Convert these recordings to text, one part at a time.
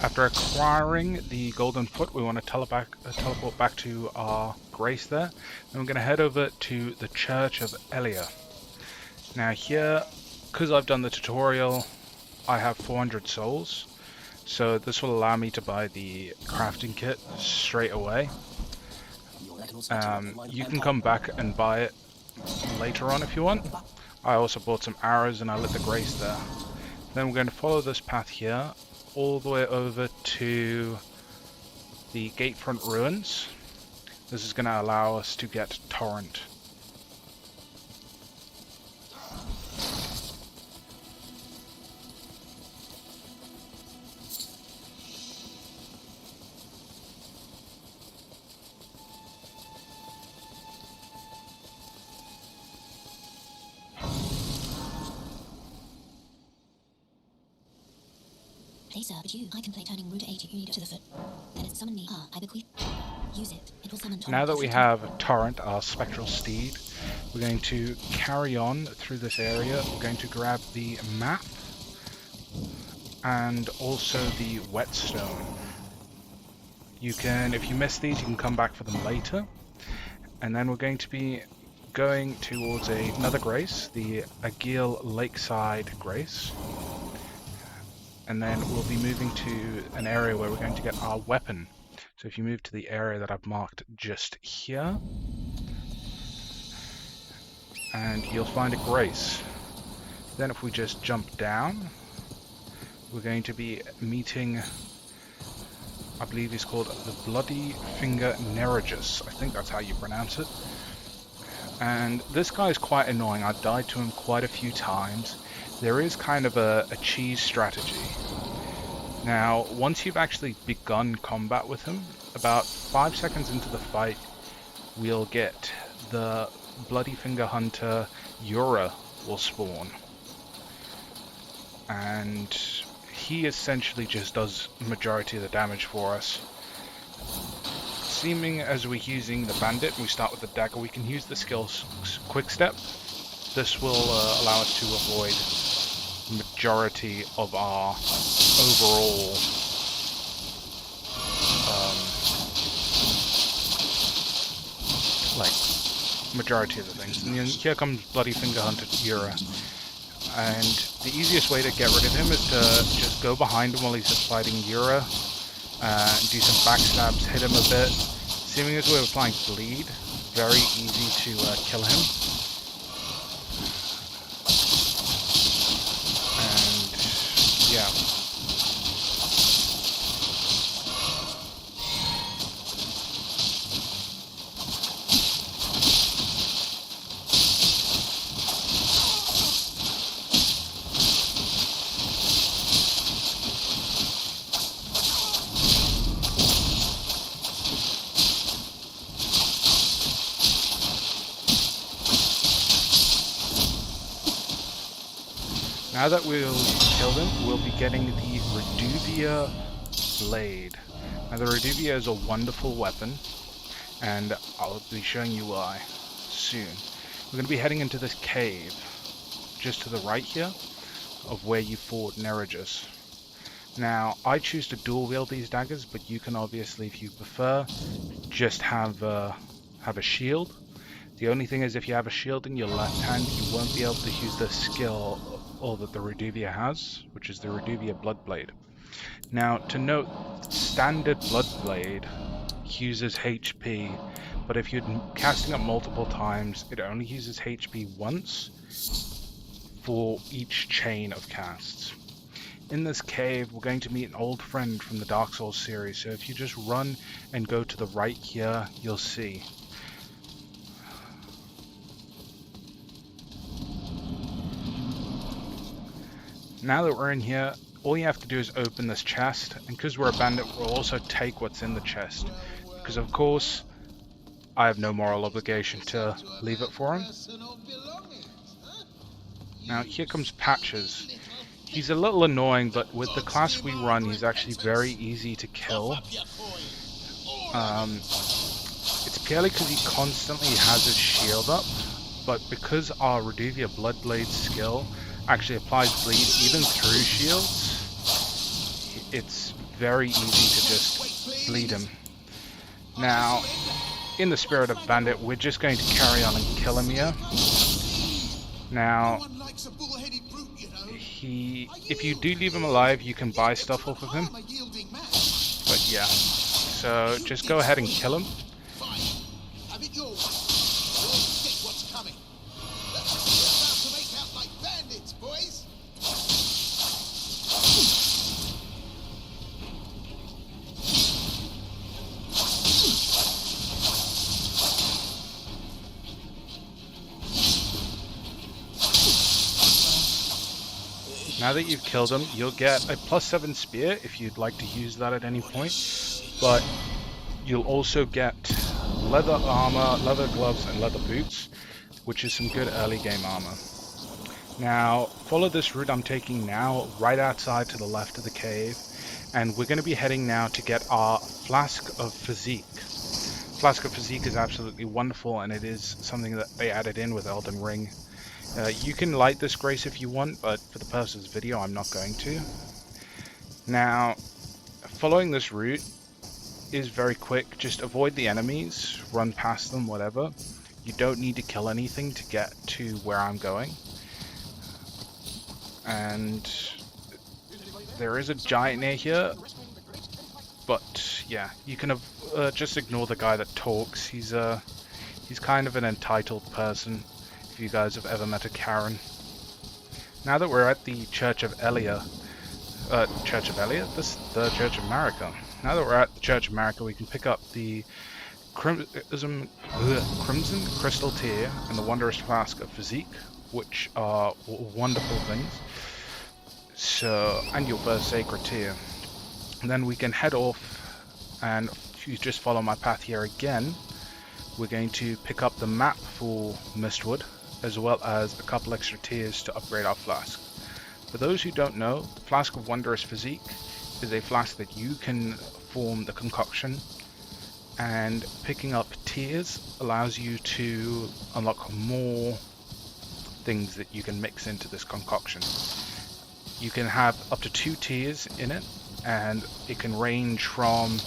After acquiring the golden foot, we want to teleport back to our grace there. Then we're going to head over to the Church of Elia. Now here, because I've done the tutorial, I have 400 souls. So this will allow me to buy the crafting kit straight away. You can come back and buy it later on if you want. I also bought some arrows and I lit the grace there. Then we're going to follow this path here all the way over to the Gatefront Ruins. This is going to allow us to get Torrent. Please, sir, would you? I can play turning root 80 unit to the foot. Then it's summon me. I bequeath. Use it. It will summon Torrent. Now that we have Torrent, our spectral steed, we're going to carry on through this area. We're going to grab the map and also the whetstone. You can, if you miss these, you can come back for them later. And then we're going to be going towards another grace, the Agil Lakeside Grace. And then we'll be moving to an area where we're going to get our weapon. So if you move to the area that I've marked just here, and you'll find a grace. Then if we just jump down, we're going to be meeting, I believe he's called the Bloody Finger Neregus. I think that's how you pronounce it. And this guy is quite annoying. I've died to him quite a few times. There is kind of a cheese strategy. Now, once you've actually begun combat with him, about 5 seconds into the fight, we'll get the Bloody Finger Hunter Yura will spawn. And he essentially just does the majority of the damage for us. Seeming as we're using the bandit, we start with the dagger, we can use the skill quick step. This will allow us to avoid majority of our overall majority of the things. And then here comes Bloody Finger Hunter Yura. And the easiest way to get rid of him is to just go behind him while he's just fighting Yura, do some backstabs, hit him a bit. Seeming as we're applying bleed, very easy to kill him. Yeah. Now that we'll killed him, we'll be getting the reduvia blade. Now the reduvia is a wonderful weapon, and I'll be showing you why soon. We're going to be heading into this cave, just to the right here, of where you fought Neregus. Now, I choose to dual wield these daggers, but you can obviously, if you prefer, just have a shield. The only thing is, if you have a shield in your left hand, you won't be able to use the skill all that the reduvia has, which is the reduvia bloodblade. Now, to note, standard bloodblade uses HP, but if you're casting it multiple times, it only uses HP once for each chain of casts. In this cave, we're going to meet an old friend from the Dark Souls series, so if you just run and go to the right here, you'll see. Now that we're in here, all you have to do is open this chest, and because we're a bandit, we'll also take what's in the chest. Because of course, I have no moral obligation to leave it for him. Now here comes Patches. He's a little annoying, but with the class we run, he's actually very easy to kill. It's purely because he constantly has his shield up, but because our Reduvia Bloodblade skill actually applies bleed even through shields, it's very easy to just bleed him. Now, in the spirit of bandit, we're just going to carry on and kill him here. Now, if you do leave him alive, you can buy stuff off of him. But yeah, so just go ahead and kill him. Now that you've killed him, you'll get a +7 spear if you'd like to use that at any point, but you'll also get leather armor, leather gloves, and leather boots, which is some good early game armor. Now, follow this route I'm taking now, right outside to the left of the cave, and we're going to be heading now to get our Flask of Physique. Flask of Physique is absolutely wonderful, and it is something that they added in with Elden Ring. You can light this grace if you want, but for the purpose of this video, I'm not going to. Now, following this route is very quick. Just avoid the enemies, run past them, whatever. You don't need to kill anything to get to where I'm going. And there is a giant near here, but yeah, you can just ignore the guy that talks. He's kind of an entitled person. If you guys have ever met a Karen. Now that we're at the Church of Elia, this is the Church of Marika. Now that we're at the Church of Marika, we can pick up the Crimson Crystal Tear and the Wondrous Flask of Physique, which are wonderful things. So, and your first Sacred Tear. And then we can head off, and if you just follow my path here again, we're going to pick up the map for Mistwood, as well as a couple extra tiers to upgrade our flask. For those who don't know, the Flask of Wondrous Physique is a flask that you can form the concoction, and picking up tiers allows you to unlock more things that you can mix into this concoction. You can have up to 2 tiers in it, and it can range from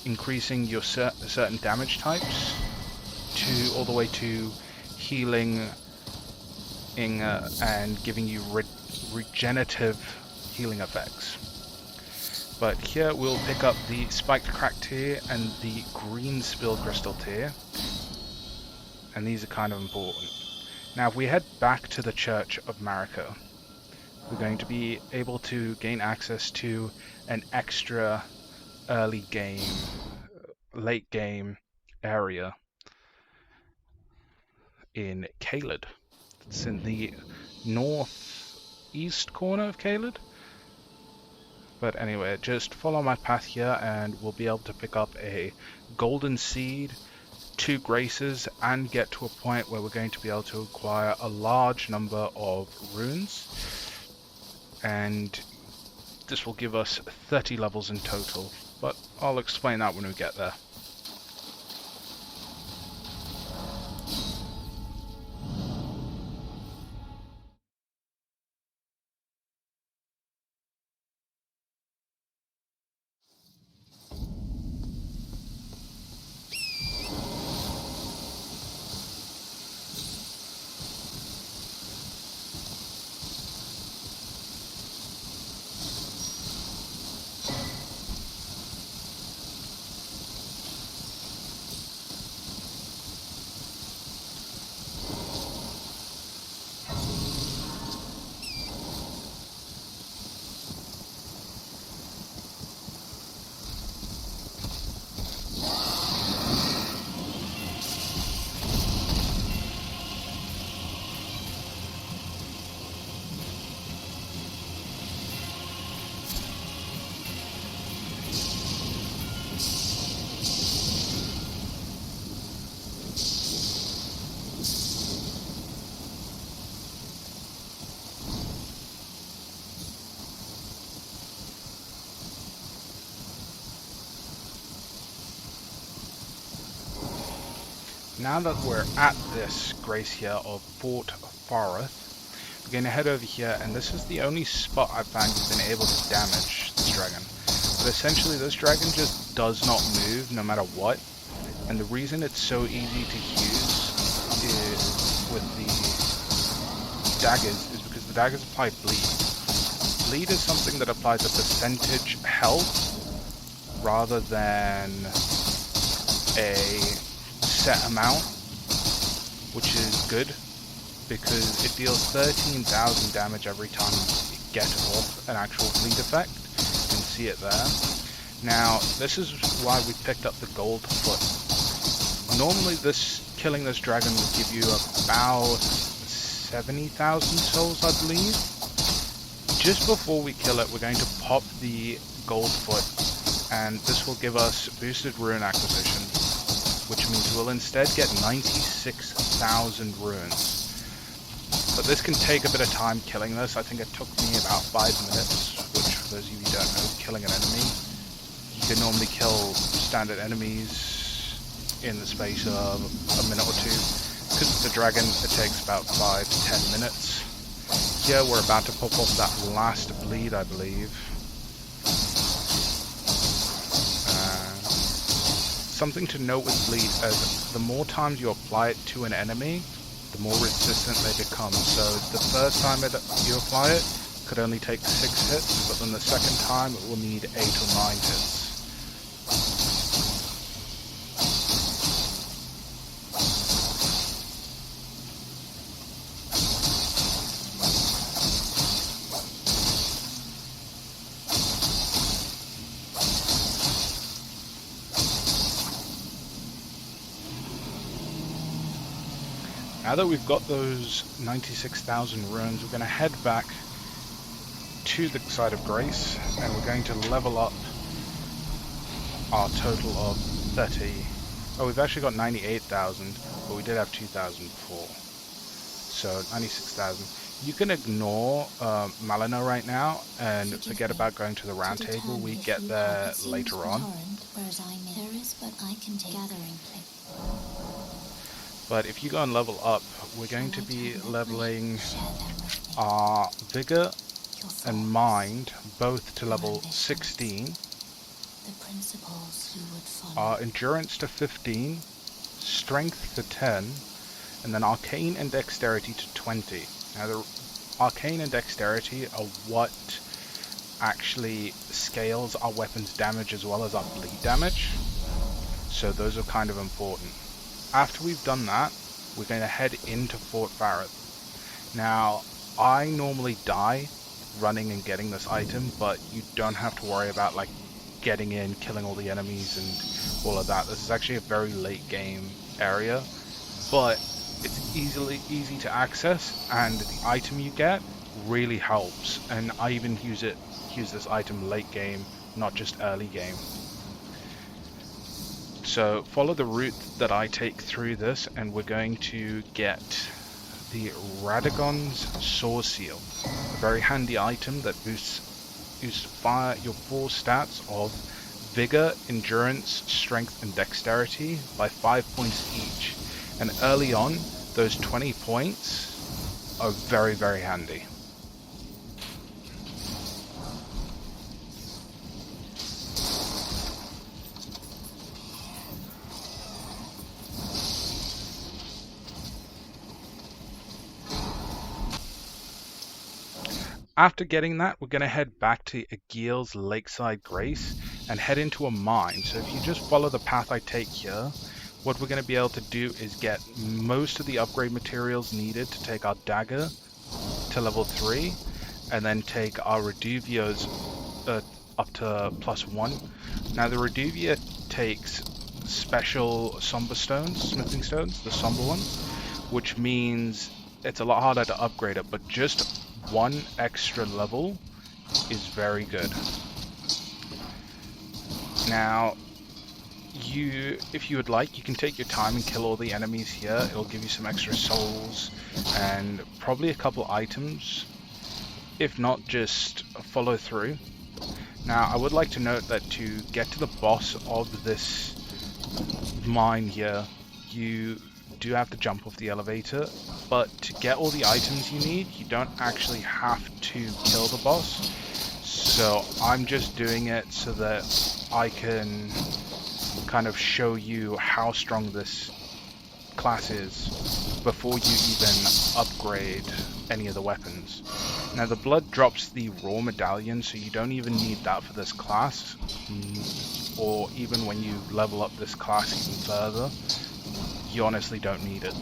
increasing your certain damage types to all the way to healing and giving you regenerative healing effects. But here we'll pick up the Spiked Crack Tear and the Green Spill Crystal Tear, and these are kind of important. Now if we head back to the Church of Marika, we're going to be able to gain access to an extra early game, late game area in Caelid. It's in the northeast corner of Caelid. But anyway, just follow my path here and we'll be able to pick up a golden seed, 2 graces, and get to a point where we're going to be able to acquire a large number of runes. And this will give us 30 levels in total, but I'll explain that when we get there. Now that we're at this grace here of Fort Fareth, we're going to head over here, and this is the only spot I've found you've been able to damage this dragon. But essentially this dragon just does not move no matter what. And the reason it's so easy to use is with the daggers is because the daggers apply bleed. Bleed is something that applies a percentage health rather than a set amount, which is good because it deals 13,000 damage every time you get off an actual bleed effect. You can see it there. Now, this is why we picked up the gold foot. Normally killing this dragon will give you about 70,000 souls, I believe. Just before we kill it, we're going to pop the gold foot, and this will give us boosted rune acquisition, which means we'll instead get 96,000 runes. But this can take a bit of time killing this. I think it took me about 5 minutes, which for those of you who don't know, killing an enemy. You can normally kill standard enemies in the space of a minute or two. Because it's a dragon, it takes about 5 to 10 minutes. Here we're about to pop off that last bleed, I believe. Something to note with bleed is the more times you apply it to an enemy, the more resistant they become. So the first time you apply it could only take 6 hits, but then the second time it will need 8 or 9 hits. Now that we've got those 96,000 runes, we're going to head back to the side of Grace, and we're going to level up our total of 30. Oh, we've actually got 98,000, but we did have 2,000 before. So 96,000. You can ignore Malino right now and forget about going to the round table. We get there later on. But if you go and level up, we're going to be leveling our Vigor and Mind both to level 16, our Endurance to 15, Strength to 10, and then Arcane and Dexterity to 20. Now the Arcane and Dexterity are what actually scales our weapon's damage as well as our bleed damage, so those are kind of important. After we've done that, we're going to head into Fort Farrath. Now, I normally die running and getting this item, but you don't have to worry about like getting in, killing all the enemies and all of that. This is actually a very late game area, but it's easy to access, and the item you get really helps. And I even use this item late game, not just early game. So follow the route that I take through this, and we're going to get the Radagon's Saw Seal, a very handy item that boosts your 4 stats of Vigor, Endurance, Strength, and Dexterity by 5 points each. And early on, those 20 points are very, very handy. After getting that, we're going to head back to Aguil's Lakeside Grace and head into a mine. So if you just follow the path I take here, what we're going to be able to do is get most of the upgrade materials needed to take our dagger to level 3, and then take our reduvias up to +1. Now the reduvia takes special somber stones, smithing stones, the somber ones, which means it's a lot harder to upgrade it, but just 1 extra level is very good. Now, if you would like, you can take your time and kill all the enemies here. It'll give you some extra souls and probably a couple items. If not, just follow through. Now, I would like to note that to get to the boss of this mine here, you do have to jump off the elevator, but to get all the items you need, you don't actually have to kill the boss. So I'm just doing it so that I can kind of show you how strong this class is before you even upgrade any of the weapons. Now the blood drops the raw medallion, so you don't even need that for this class, or even when you level up this class even further, you honestly don't need it.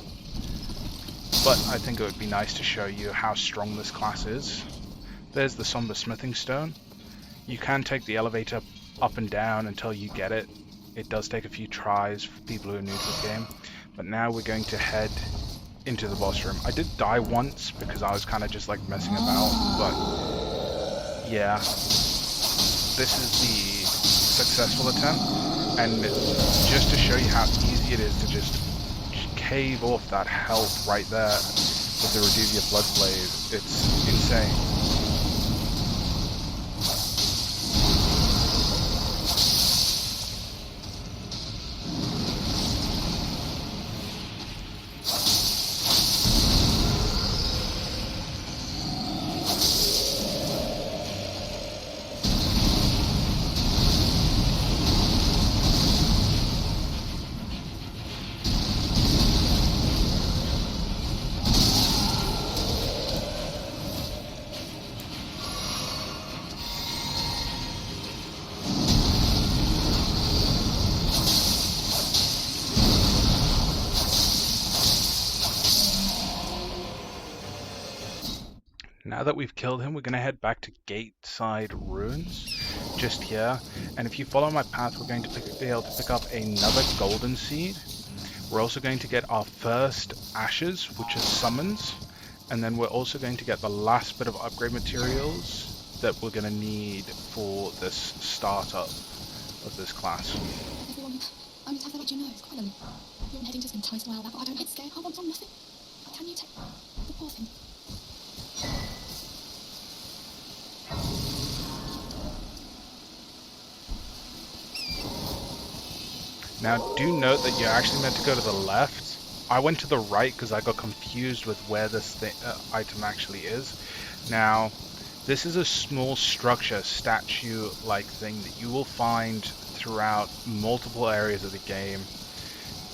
But I think it would be nice to show you how strong this class is. There's the somber smithing stone. You can take the elevator up and down until you get it. It does take a few tries for people who are new to the game. But now we're going to head into the boss room. I did die once because I was kind of just like messing about, but yeah, this is the successful attempt. And just to show you how easy it is to just cave off that health right there with the Reduvia Blood Blade, it's insane. Now that we've killed him, we're going to head back to Gateside Ruins, just here. And if you follow my path, we're going to be able to pick up another golden seed. We're also going to get our first ashes, which is summons. And then we're also going to get the last bit of upgrade materials that we're going to need for this startup of this class. Everyone, I need to have that you know. It's quite you're heading just in time to that, but I don't get scared. I want from nothing. Can you take the poor thing? Now, do note that you're actually meant to go to the left. I went to the right because I got confused with where this item actually is. Now, this is a small structure, statue-like thing that you will find throughout multiple areas of the game.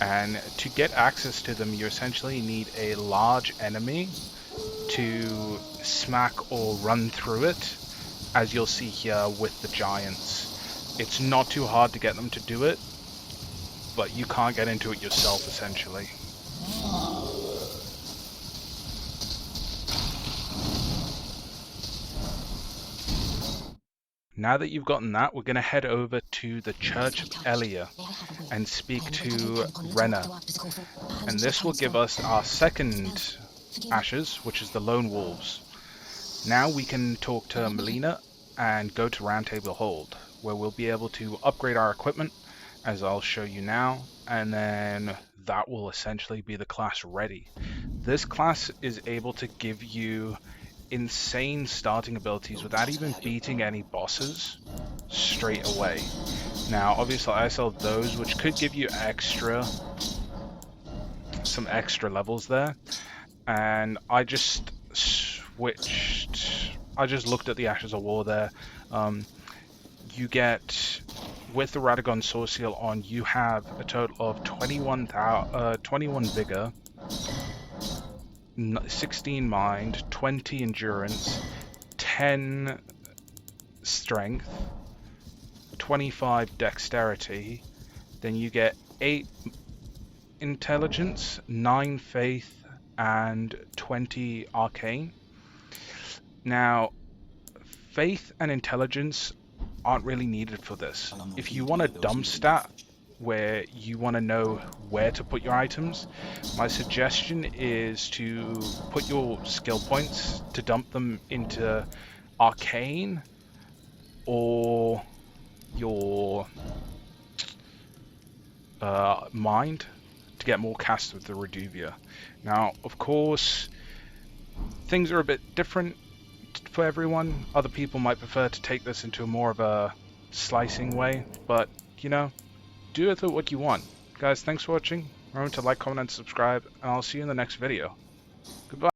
And to get access to them, you essentially need a large enemy to smack or run through it, as you'll see here with the giants. It's not too hard to get them to do it, but you can't get into it yourself, essentially. Now that you've gotten that, we're going to head over to the Church of Elia and speak to Renna. And this will give us our second ashes, which is the Lone Wolves. Now we can talk to Melina and go to Round Table Hold, where we'll be able to upgrade our equipment, as I'll show you now, and then that will essentially be the class ready. This class is able to give you insane starting abilities without even beating any bosses straight away. Now, obviously I sell those, which could give you some extra levels there, and I just looked at the Ashes of War there. You get, with the Radagon Sword Seal on, you have a total of 21 Vigor, 16 Mind, 20 Endurance, 10 Strength, 25 Dexterity, then you get 8 Intelligence, 9 Faith, and 20 Arcane. Now, Faith and Intelligence aren't really needed for this. If you want a dumb stat where you want to know where to put your items, my suggestion is to put your skill points to dump them into Arcane or your Mind to get more cast with the Reduvia. Now, of course, things are a bit different for everyone. Other people might prefer to take this into more of a slicing way, but you know, do with it what you want. Guys, thanks for watching. Remember to like, comment, and subscribe, and I'll see you in the next video. Goodbye.